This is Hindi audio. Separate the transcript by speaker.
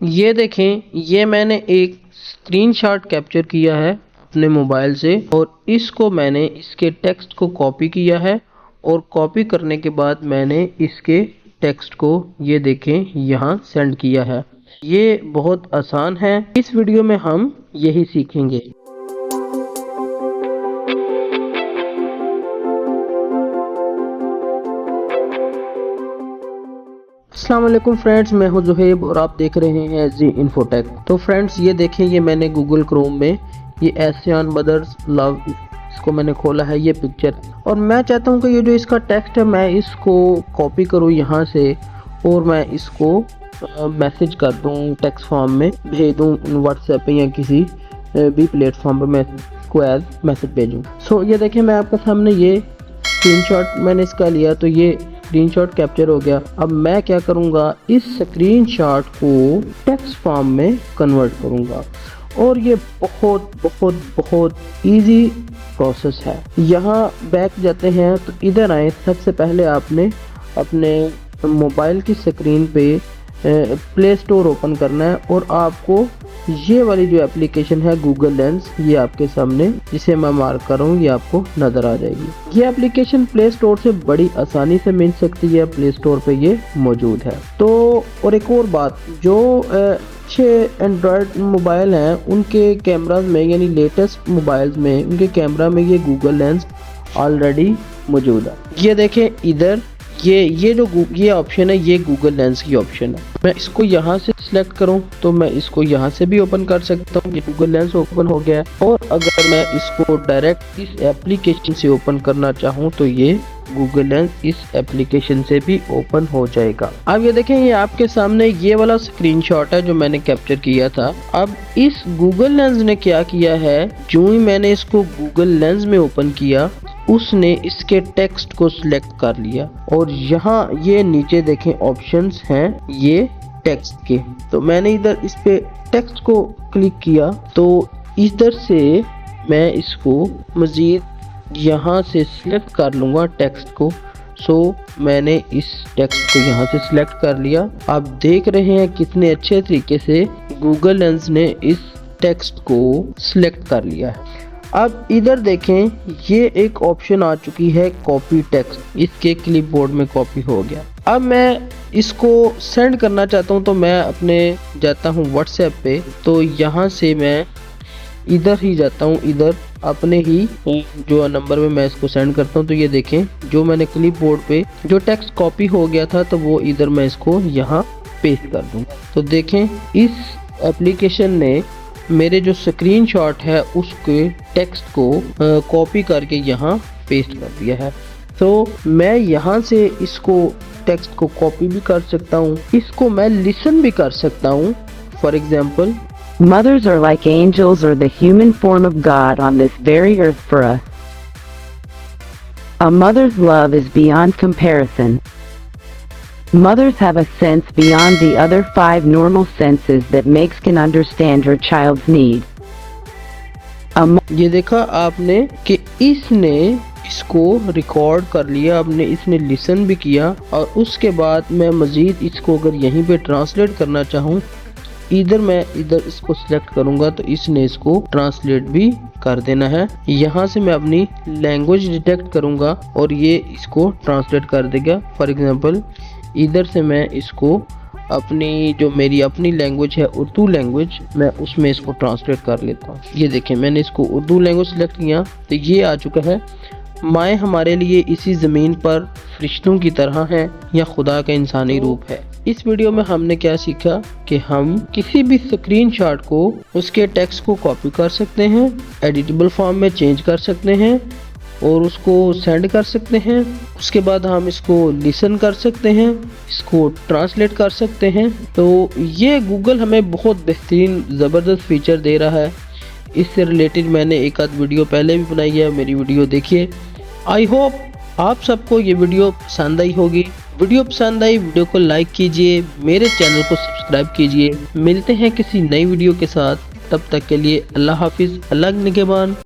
Speaker 1: ये देखें, ये मैंने एक स्क्रीनशॉट कैप्चर किया है अपने मोबाइल से और इसको मैंने इसके टेक्स्ट को कॉपी किया है और कॉपी करने के बाद मैंने इसके टेक्स्ट को ये देखें यहाँ सेंड किया है। ये बहुत आसान है। इस वीडियो में हम यही सीखेंगे। अस्सलाम वालेकुम फ्रेंड्स, मैं हूं जुहेब और आप देख रहे हैं जी इन्फोटेक। तो फ्रेंड्स ये देखें, ये मैंने गूगल क्रोम में ये एशियन मदर्स लव इसको मैंने खोला है, ये पिक्चर। और मैं चाहता हूं कि ये जो इसका टेक्स्ट है मैं इसको कॉपी करूं यहाँ से और मैं इसको मैसेज कर दूं, टेक्स्ट फॉर्म में भेज दूं व्हाट्सएप पे या किसी भी प्लेटफॉर्म पर मैं इसको एज मैसेज भेजूँ। सो ये देखें, मैं आपके सामने ये स्क्रीनशॉट मैंने इसका लिया, तो ये स्क्रीनशॉट कैप्चर हो गया। अब मैं क्या करूंगा, इस स्क्रीनशॉट को टेक्स्ट फॉर्म में कन्वर्ट करूंगा और ये बहुत बहुत बहुत इजी प्रोसेस है। यहाँ बैक जाते हैं तो इधर आए, सबसे पहले आपने अपने मोबाइल की स्क्रीन पे प्ले स्टोर ओपन करना है और आपको ये वाली जो एप्लीकेशन है गूगल लेंस, ये आपके सामने जिसे मैं मार्क कर रहा हूँ, ये आपको नजर आ जाएगी। ये एप्लीकेशन प्ले स्टोर से बड़ी आसानी से मिल सकती है, प्ले स्टोर पे ये मौजूद है। तो और एक और बात, जो अच्छे एंड्रॉयड मोबाइल हैं उनके कैमराज में, यानी लेटेस्ट मोबाइल्स में, उनके कैमरा में ये गूगल लेंस ऑलरेडी मौजूद है। ये देखें इधर, ये जो ये ऑप्शन है, ये गूगल लेंस की ऑप्शन है। मैं इसको यहाँ से सिलेक्ट करूँ तो मैं इसको यहाँ से भी ओपन कर सकता हूँ। ये गूगल लेंस ओपन हो गया है। और अगर मैं इसको डायरेक्ट इस एप्लीकेशन से ओपन करना चाहूँ तो ये गूगल लेंस इस एप्लीकेशन से भी ओपन हो जाएगा। अब ये देखें, ये आपके सामने ये वाला स्क्रीनशॉट है जो मैंने कैप्चर किया था। अब इस गूगल लेंस ने क्या किया है, जो ही मैंने इसको गूगल लेंस में ओपन किया उसने इसके टेक्स्ट को सिलेक्ट कर लिया और यहाँ ये नीचे देखें ऑप्शंस हैं ये टेक्स्ट के। तो मैंने इधर इस पे टेक्स्ट को क्लिक किया तो इधर से मैं इसको मजीद यहाँ से सिलेक्ट कर लूँगा टेक्स्ट को। सो मैंने इस टेक्स्ट को यहाँ से सिलेक्ट कर लिया। आप देख रहे हैं कितने अच्छे तरीके से गूगल लेंस ने इस टेक्स्ट को सिलेक्ट कर लिया है। अब इधर देखें, ये एक ऑप्शन आ चुकी है कॉपी टेक्स्ट, इसके क्लिपबोर्ड में कॉपी हो गया। अब मैं इसको सेंड करना चाहता हूं तो मैं अपने जाता हूं व्हाट्सएप पे, तो यहाँ से मैं इधर ही जाता हूं, इधर अपने ही जो नंबर में मैं इसको सेंड करता हूं। तो ये देखें, जो मैंने क्लिपबोर्ड पे जो टेक्स्ट कॉपी हो गया था तो वो इधर मैं इसको यहाँ पेस्ट कर दूँ। तो देखें, इस एप्लीकेशन ने मेरे जो स्क्रीनशॉट है उसके टेक्स्ट को कॉपी करके यहाँ पेस्ट कर दिया है। तो मैं यहाँ से इसको टेक्स्ट को कॉपी भी कर सकता हूँ, इसको मैं लिसन भी कर सकता हूँ। For example,
Speaker 2: Mothers are like angels or the human form of God on this very earth for us. A mother's love is beyond comparison. Mothers have a sense beyond the other 5 normal senses that makes can understand her child's need.
Speaker 1: ये देखा आपने कि इसने इसको रिकॉर्ड कर लिया, आपने इसने लिसन भी किया और उसके बाद मैं मजीद इसको अगर यहीं पे ट्रांसलेट करना चाहूँ, मैं इधर इसको सिलेक्ट करूंगा तो इसने इसको ट्रांसलेट भी कर देना है। यहाँ से मैं अपनी लैंग्वेज डिटेक्ट करूंगा और ये इसको ट्रांसलेट कर देगा। फॉर एग्जांपल, इधर से मैं इसको अपनी जो मेरी अपनी लैंग्वेज है उर्दू लैंग्वेज, मैं उसमें इसको ट्रांसलेट कर लेता हूँ। ये देखें, मैंने इसको उर्दू लैंग्वेज सेलेक्ट किया तो ये आ चुका है। माएँ हमारे लिए इसी ज़मीन पर फरिश्तों की तरह हैं या खुदा का इंसानी रूप है। इस वीडियो में हमने क्या सीखा कि हम किसी भी स्क्रीनशॉट को उसके टेक्स्ट को कॉपी कर सकते हैं, एडिटेबल फॉर्म में चेंज कर सकते हैं और उसको सेंड कर सकते हैं। उसके बाद हम इसको लिसन कर सकते हैं, इसको ट्रांसलेट कर सकते हैं। तो ये गूगल हमें बहुत बेहतरीन ज़बरदस्त फीचर दे रहा है। इससे रिलेटेड मैंने एक आध वीडियो पहले भी बनाई है, मेरी वीडियो देखिए। आई होप आप सबको ये वीडियो पसंद आई होगी। वीडियो पसंद आई, वीडियो को लाइक कीजिए, मेरे चैनल को सब्सक्राइब कीजिए। मिलते हैं किसी नई वीडियो के साथ, तब तक के लिए अल्लाह हाफिज़, अल्लाह निगहबान।